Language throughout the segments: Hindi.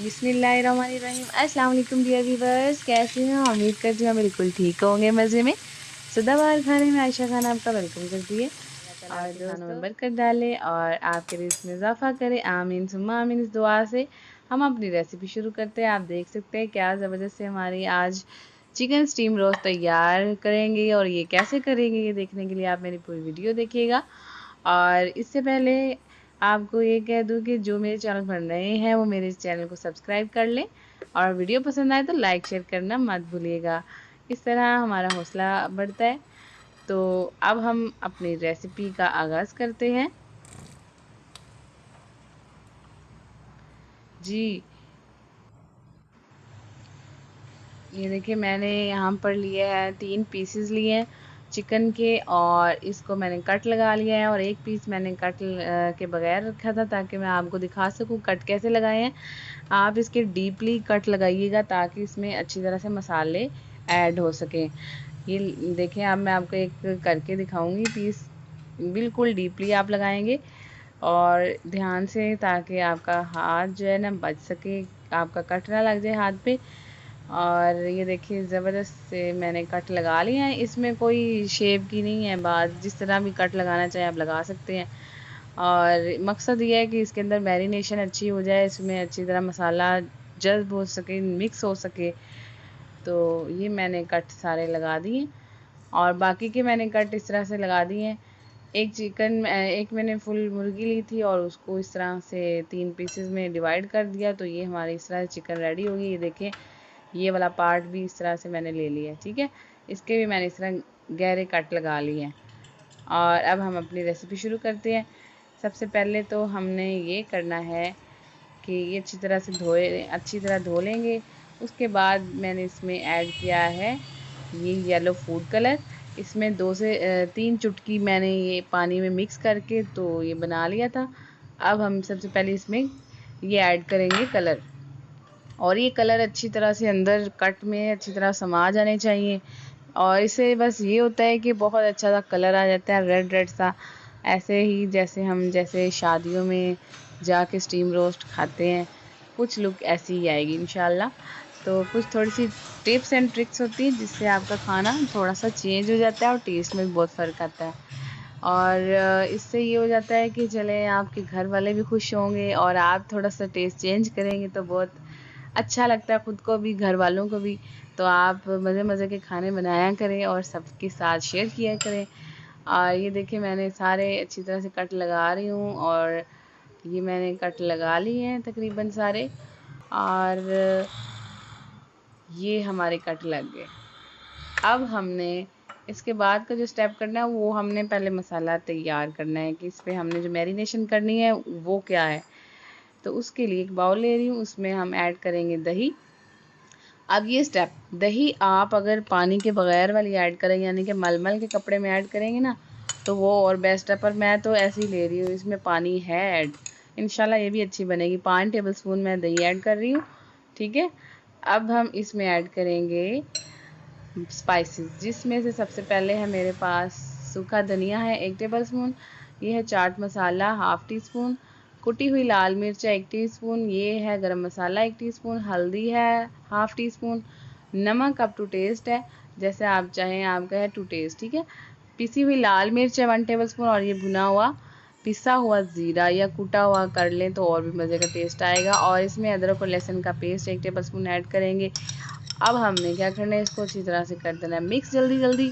बिस्मिल्लाहिर्रहमानिर्रहीम। अस्सलाम वालेकुम डियर व्यूवर्स, कैसे हैं? उम्मीद करती हूँ बिल्कुल ठीक होंगे, मज़े में। सदाबहार खाने में आयशा खान आपका वेलकम करती है। और खानों में बरकत डाले और आपके रिज़्क़ में इजाफ़ा करे, आमीन सुम्मा आमीन। इस दुआ से हम अपनी रेसिपी शुरू करते हैं। आप देख सकते हैं क्या ज़बरदस्त से हमारी आज चिकन स्टीम रोस्ट तैयार करेंगे, और ये कैसे करेंगे ये देखने के लिए आप मेरी पूरी वीडियो देखिएगा। और इससे पहले आपको ये कह दूँ कि जो मेरे चैनल पर नए हैं वो मेरे चैनल को सब्सक्राइब कर लें, और वीडियो पसंद आए तो लाइक शेयर करना मत भूलिएगा। इस तरह हमारा हौसला बढ़ता है। तो अब हम अपनी रेसिपी का आगाज़ करते हैं। जी, ये देखिए मैंने यहाँ पर लिए हैं 3 पीसेस लिए हैं चिकन के, और इसको मैंने कट लगा लिया है, और एक पीस मैंने कट के बगैर रखा था ताकि मैं आपको दिखा सकूँ कट कैसे लगाए हैं। आप इसके डीपली कट लगाइएगा ताकि इसमें अच्छी तरह से मसाले ऐड हो सकें। ये देखें, अब मैं आपको एक करके दिखाऊंगी पीस। बिल्कुल डीपली आप लगाएंगे और ध्यान से, ताकि आपका हाथ जो है ना बच सके, आपका कट ना लग जाए हाथ पे। और ये देखिए ज़बरदस्त से मैंने कट लगा लिया है। इसमें कोई शेप की नहीं है बात, जिस तरह भी कट लगाना चाहे आप लगा सकते हैं। और मकसद ये है कि इसके अंदर मैरिनेशन अच्छी हो जाए, इसमें अच्छी तरह मसाला जज़्ब हो सके, मिक्स हो सके। तो ये मैंने कट सारे लगा दिए, और बाकी के मैंने कट इस तरह से लगा दिए हैं। एक मैंने फुल मुर्गी ली थी और उसको इस तरह से 3 पीसेस में डिवाइड कर दिया, तो ये हमारी इस तरह से चिकन रेडी होगी। ये देखें, ये वाला पार्ट भी इस तरह से मैंने ले लिया है, ठीक है। इसके भी मैंने इस तरह गहरे कट लगा लिए हैं। और अब हम अपनी रेसिपी शुरू करते हैं। सबसे पहले तो हमने ये करना है कि ये अच्छी तरह धो लेंगे। उसके बाद मैंने इसमें ऐड किया है ये येलो फूड कलर। इसमें 2 से 3 चुटकी मैंने ये पानी में मिक्स करके तो ये बना लिया था। अब हम सबसे पहले इसमें ये ऐड करेंगे कलर, और ये कलर अच्छी तरह से अंदर कट में अच्छी तरह समा जाने चाहिए। और इससे बस ये होता है कि बहुत अच्छा सा कलर आ जाता है, रेड रेड सा, ऐसे ही जैसे शादियों में जाके स्टीम रोस्ट खाते हैं, कुछ लुक ऐसी ही आएगी इंशाल्लाह। तो कुछ थोड़ी सी टिप्स एंड ट्रिक्स होती है जिससे आपका खाना थोड़ा सा चेंज हो जाता है और टेस्ट में भी बहुत फ़र्क आता है। और इससे ये हो जाता है कि चले आपके घर वाले भी खुश होंगे, और आप थोड़ा सा टेस्ट चेंज करेंगे तो बहुत अच्छा लगता है खुद को भी, घर वालों को भी। तो आप मज़े मज़े के खाने बनाया करें और सबके साथ शेयर किया करें। और ये देखिए मैंने सारे अच्छी तरह से कट लगा रही हूँ, और ये मैंने कट लगा लिए हैं तकरीबन सारे। और ये हमारे कट लग गए। अब हमने इसके बाद का जो स्टेप करना है वो हमने पहले मसाला तैयार करना है कि इस पे हमने जो मैरिनेशन करनी है वो क्या है। तो उसके लिए एक बाउल ले रही हूँ, उसमें हम ऐड करेंगे दही। अब ये स्टेप, दही आप अगर पानी के बगैर वाली ऐड करेंगे, यानी कि मलमल के कपड़े में ऐड करेंगे ना, तो वो और बेस्ट है। पर मैं तो ऐसे ही ले रही हूँ, इसमें पानी है ऐड। इंशाल्लाह ये भी अच्छी बनेगी। 5 टेबलस्पून मैं दही ऐड कर रही हूँ, ठीक है। अब हम इसमें ऐड करेंगे स्पाइसेस, जिसमें से सबसे पहले है मेरे पास सूखा धनिया है 1 टेबलस्पून, ये है chaat masala half tea spoon, कुटी हुई लाल मिर्च 1 टीस्पून, ये है गरम मसाला 1 टीस्पून, हल्दी है हाफ टी स्पून, नमक अप टू टेस्ट है, जैसे आप चाहें, आपका है टू टेस्ट, ठीक है। पिसी हुई लाल मिर्च है 1 टेबलस्पून, और ये भुना हुआ पिसा हुआ ज़ीरा या कूटा हुआ कर लें तो और भी मज़े का टेस्ट आएगा। और इसमें अदरक और लहसुन का पेस्ट 1 टेबलस्पून ऐड करेंगे। अब हमने क्या करना है, इसको अच्छी तरह से कर देना है मिक्स, जल्दी जल्दी,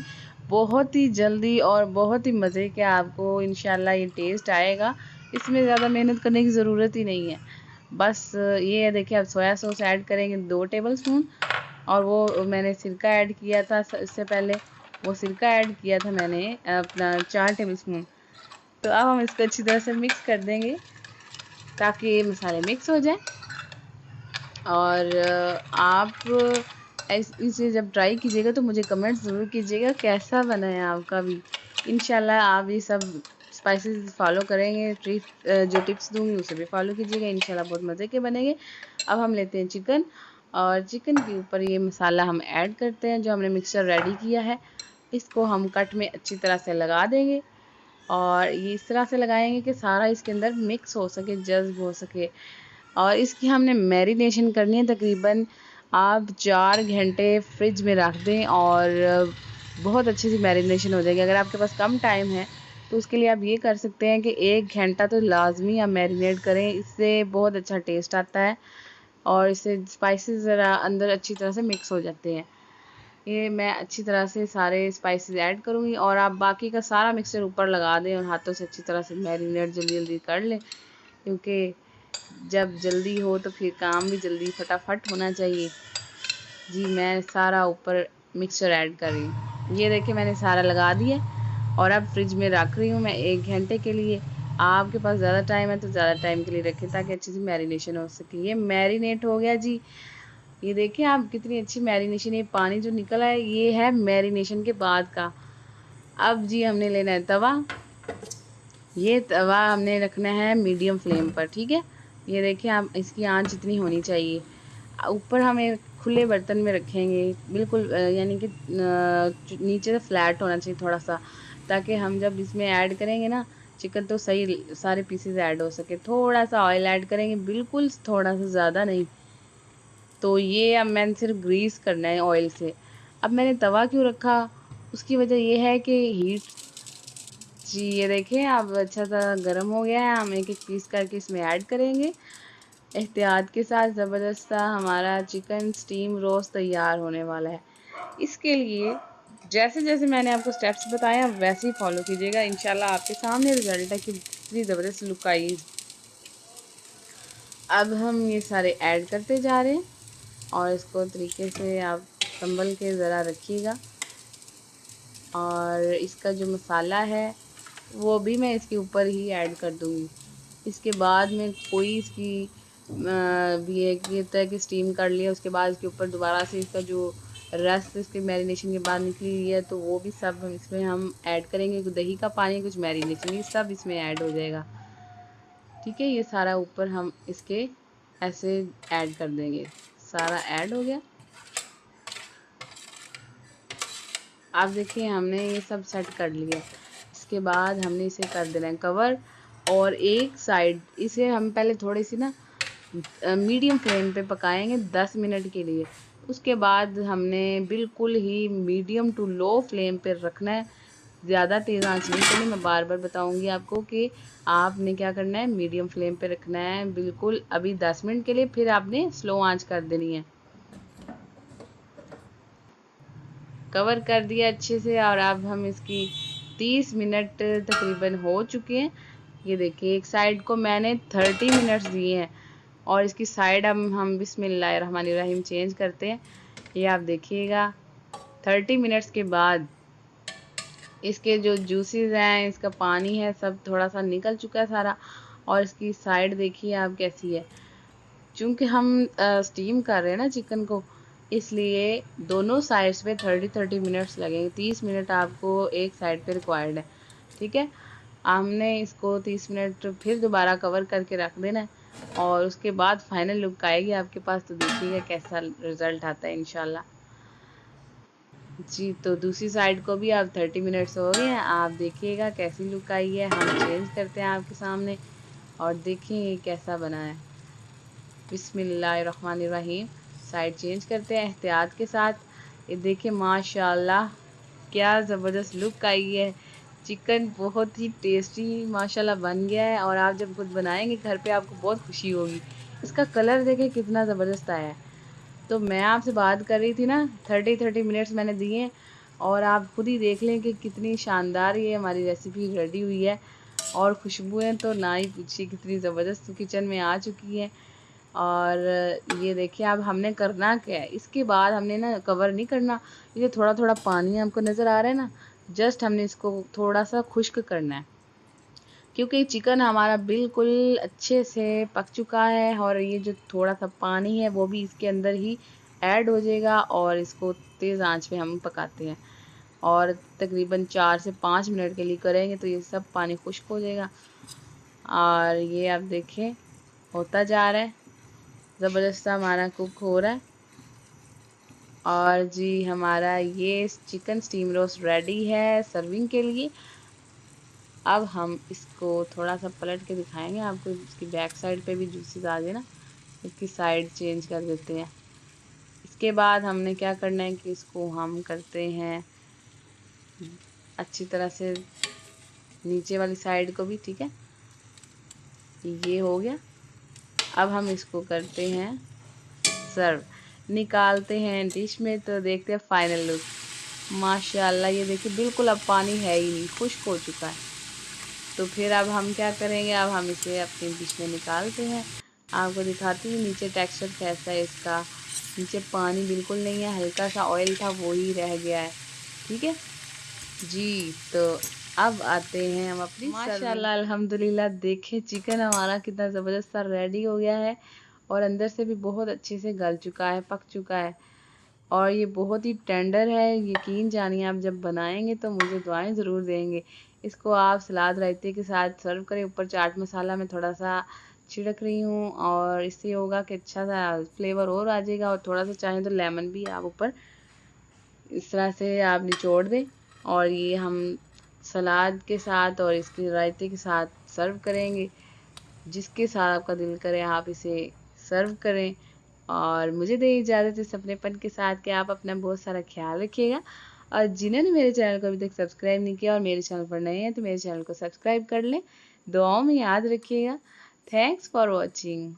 बहुत ही जल्दी, और बहुत ही मज़े के आपको इंशाल्लाह ये टेस्ट आएगा। इसमें ज़्यादा मेहनत करने की ज़रूरत ही नहीं है। बस ये है, देखिए अब सोया सॉस ऐड करेंगे 2 टेबलस्पून, और वो मैंने सिरका ऐड किया था इससे पहले, वो सिरका ऐड किया था मैंने अपना 4 टेबलस्पून। तो अब हम इसको अच्छी तरह से मिक्स कर देंगे ताकि ये मसाले मिक्स हो जाए। और आप इसे जब ट्राई कीजिएगा तो मुझे कमेंट ज़रूर कीजिएगा कैसा बना है आपका भी। इंशाल्लाह आप ये सब स्पाइसेस फॉलो करेंगे, जो टिप्स दूंगी उसे भी फॉलो कीजिएगा, इंशाल्लाह बहुत मज़े के बनेंगे। अब हम लेते हैं चिकन, और चिकन के ऊपर ये मसाला हम ऐड करते हैं जो हमने मिक्सचर रेडी किया है। इसको हम कट में अच्छी तरह से लगा देंगे, और ये इस तरह से लगाएंगे कि सारा इसके अंदर मिक्स हो सके, जज्ब हो सके। और इसकी हमने मैरिनेशन करनी है। तकरीबन आप 4 घंटे फ्रिज में रख दें और बहुत अच्छी सी मैरिनेशन हो जाएगी। अगर आपके पास कम टाइम है तो उसके लिए आप ये कर सकते हैं कि 1 घंटा तो लाजमी आप मैरिनेट करें, इससे बहुत अच्छा टेस्ट आता है और इससे स्पाइसेस ज़रा अंदर अच्छी तरह से मिक्स हो जाते हैं। ये मैं अच्छी तरह से सारे स्पाइसेस ऐड करूँगी और आप बाकी का सारा मिक्सचर ऊपर लगा दें और हाथों से अच्छी तरह से मैरिनेट जल्दी जल्दी कर लें, क्योंकि जब जल्दी हो तो फिर काम भी जल्दी फटाफट होना चाहिए। जी मैं सारा ऊपर मिक्सचर ऐड कर रही हूँ। ये देखिए मैंने सारा लगा दिया और अब फ्रिज में रख रही हूँ मैं 1 घंटे के लिए। आपके पास ज़्यादा टाइम है तो ज़्यादा टाइम के लिए रखें ताकि अच्छी सी मैरिनेशन हो सके। ये मैरिनेट हो गया जी। ये देखिए आप कितनी अच्छी मैरिनेशन, ये पानी जो निकला है ये है मैरिनेशन के बाद का। अब जी हमने लेना है तवा। ये तवा हमने रखना है मीडियम फ्लेम पर, ठीक है। ये देखिए आप इसकी आंच इतनी होनी चाहिए। ऊपर हम एक खुले बर्तन में रखेंगे बिल्कुल, यानी कि नीचे से फ्लैट होना चाहिए थोड़ा सा, ताकि हम जब इसमें ऐड करेंगे ना चिकन तो सही सारे पीसेस ऐड हो सके। थोड़ा सा ऑयल ऐड करेंगे, बिल्कुल थोड़ा सा, ज़्यादा नहीं। तो ये अब मैंने सिर्फ ग्रीस करना है ऑयल से। अब मैंने तवा क्यों रखा, उसकी वजह ये है कि हीट। जी ये देखिए अब अच्छा सा गर्म हो गया है। हम एक एक पीस करके इसमें ऐड करेंगे एहतियात के साथ। ज़बरदस्त सा हमारा चिकन स्टीम रोस्ट तैयार होने वाला है। इसके लिए जैसे जैसे मैंने आपको स्टेप्स बताए आप वैसे ही फॉलो कीजिएगा, इंशाल्लाह आपके सामने रिजल्ट है कि कितनी ज़बरदस्त लुक आई। अब हम ये सारे ऐड करते जा रहे हैं और इसको तरीके से आप संभल के ज़रा रखिएगा। और इसका जो मसाला है वो भी मैं इसके ऊपर ही ऐड कर दूँगी। इसके बाद में कोई इसकी भी एक ये तरह की स्टीम कर लिया, उसके बाद इसके ऊपर दोबारा से इसका जो रस इसके मैरिनेशन के बाद निकली है तो वो भी सब इसमें हम ऐड करेंगे। कुछ दही का पानी, कुछ मैरिनेशन, ये सब इसमें ऐड हो जाएगा, ठीक है। ये सारा ऊपर हम इसके ऐसे ऐड कर देंगे। सारा ऐड हो गया। आप देखिए हमने ये सब सेट कर लिया। इसके बाद हमने इसे कर देना है कवर और एक साइड इसे हम पहले थोड़ी सी ना मीडियम फ्लेम पे पकाएंगे 10 मिनट के लिए। उसके बाद हमने बिल्कुल ही मीडियम टू लो फ्लेम पे रखना है, ज़्यादा तेज़ आंच नहीं करनी। मैं बार बार बताऊंगी आपको कि आपने क्या करना है, मीडियम फ्लेम पे रखना है बिल्कुल अभी 10 मिनट के लिए, फिर आपने स्लो आंच कर देनी है। कवर कर दिया अच्छे से और अब हम इसकी 30 मिनट तकरीबन हो चुके हैं। ये देखिए एक साइड को मैंने 30 मिनट्स दिए हैं और इसकी साइड अब हम बिस्मिल्लाहिर्रहमानिर्रहीम चेंज करते हैं। ये आप देखिएगा 30 मिनट्स के बाद इसके जो जूसेस हैं, इसका पानी है, सब थोड़ा सा निकल चुका है सारा। और इसकी साइड देखिए आप कैसी है। चूंकि हम स्टीम कर रहे हैं ना चिकन को, इसलिए दोनों साइड्स पे 30 मिनट्स लगेंगे। 30 मिनट आपको एक साइड पे रिक्वायर्ड है, ठीक है। हमने इसको 30 मिनट फिर दोबारा कवर करके रख देना है और उसके बाद फाइनल लुक आएगी आपके पास, तो देखिएगा कैसा रिजल्ट आता है इंशाल्लाह। जी तो दूसरी साइड को भी अब 30 मिनट्स हो गए हैं। आप देखिएगा कैसी लुक आई है। हम चेंज करते हैं आपके सामने और देखें कैसा बना है। बिस्मिल्लाहिर्रहमानिर्रहीम। साइड चेंज करते हैं एहतियात के साथ। ये देखिए माशाल्लाह क्या ज़बरदस्त लुक आई है। चिकन बहुत ही टेस्टी माशाल्लाह बन गया है और आप जब खुद बनाएंगे घर पे आपको बहुत खुशी होगी। इसका कलर देखें कितना ज़बरदस्त आया है। तो मैं आपसे बात कर रही थी ना, 30 मिनट्स मैंने दिए हैं और आप खुद ही देख लें कि कितनी शानदार ये हमारी रेसिपी रेडी हुई है। और खुशबुएं तो ना ही पूछिए, कितनी ज़बरदस्त किचन में आ चुकी है। और ये देखिए अब हमने करना क्या है, इसके बाद हमने ना कवर नहीं करना। ये थोड़ा थोड़ा पानी आपको नज़र आ रहा है ना, जस्ट हमने इसको थोड़ा सा खुश्क करना है, क्योंकि चिकन हमारा बिल्कुल अच्छे से पक चुका है और ये जो थोड़ा सा पानी है वो भी इसके अंदर ही ऐड हो जाएगा। और इसको तेज़ आंच पे हम पकाते हैं और तकरीबन 4 से 5 मिनट के लिए करेंगे तो ये सब पानी खुश्क हो जाएगा। और ये आप देखें होता जा रहा है, ज़बरदस्त हमारा कुक हो रहा है। और जी हमारा ये चिकन स्टीम रोस्ट रेडी है सर्विंग के लिए। अब हम इसको थोड़ा सा पलट के दिखाएंगे आपको, इसकी बैक साइड पे भी जूसेस आ गए ना। इसकी साइड चेंज कर देते हैं। इसके बाद हमने क्या करना है कि इसको हम करते हैं अच्छी तरह से नीचे वाली साइड को भी, ठीक है। ये हो गया। अब हम इसको करते हैं सर्व, निकालते हैं डिश में, तो देखते हैं फाइनल लुक। माशाल्लाह ये देखिए बिल्कुल अब पानी है ही नहीं, खुश्क हो चुका है। तो फिर अब हम क्या करेंगे, अब हम इसे अपनी डिश में निकालते हैं। आपको दिखाती हूँ नीचे टेक्सचर कैसा है इसका। नीचे पानी बिल्कुल नहीं है, हल्का सा ऑयल था वो ही रह गया है, ठीक है जी। तो अब आते हैं हम अपनी माशाल्लाह अल्हम्दुलिल्लाह, देखें चिकन हमारा कितना ज़बरदस्त सा रेडी हो गया है और अंदर से भी बहुत अच्छे से गल चुका है, पक चुका है और ये बहुत ही टेंडर है। यकीन जानिए आप जब बनाएंगे तो मुझे दुआएं ज़रूर देंगे। इसको आप सलाद रायते के साथ सर्व करें। ऊपर चाट मसाला मैं थोड़ा सा छिड़क रही हूँ और इससे होगा कि अच्छा सा फ्लेवर और आ जाएगा। और थोड़ा सा चाहें तो लेमन भी आप ऊपर इस तरह से आप निचोड़ दें और ये हम सलाद के साथ और इसके रायते के साथ सर्व करेंगे। जिसके साथ आपका दिल करे आप इसे सर्व करें। और मुझे दें इजाज़त इस अपनेपन के साथ कि आप अपना बहुत सारा ख्याल रखिएगा। और जिन्होंने मेरे चैनल को अभी तक सब्सक्राइब नहीं किया और मेरे चैनल पर नए हैं तो मेरे चैनल को सब्सक्राइब कर लें। दुआओं में याद रखिएगा। Thanks for watching.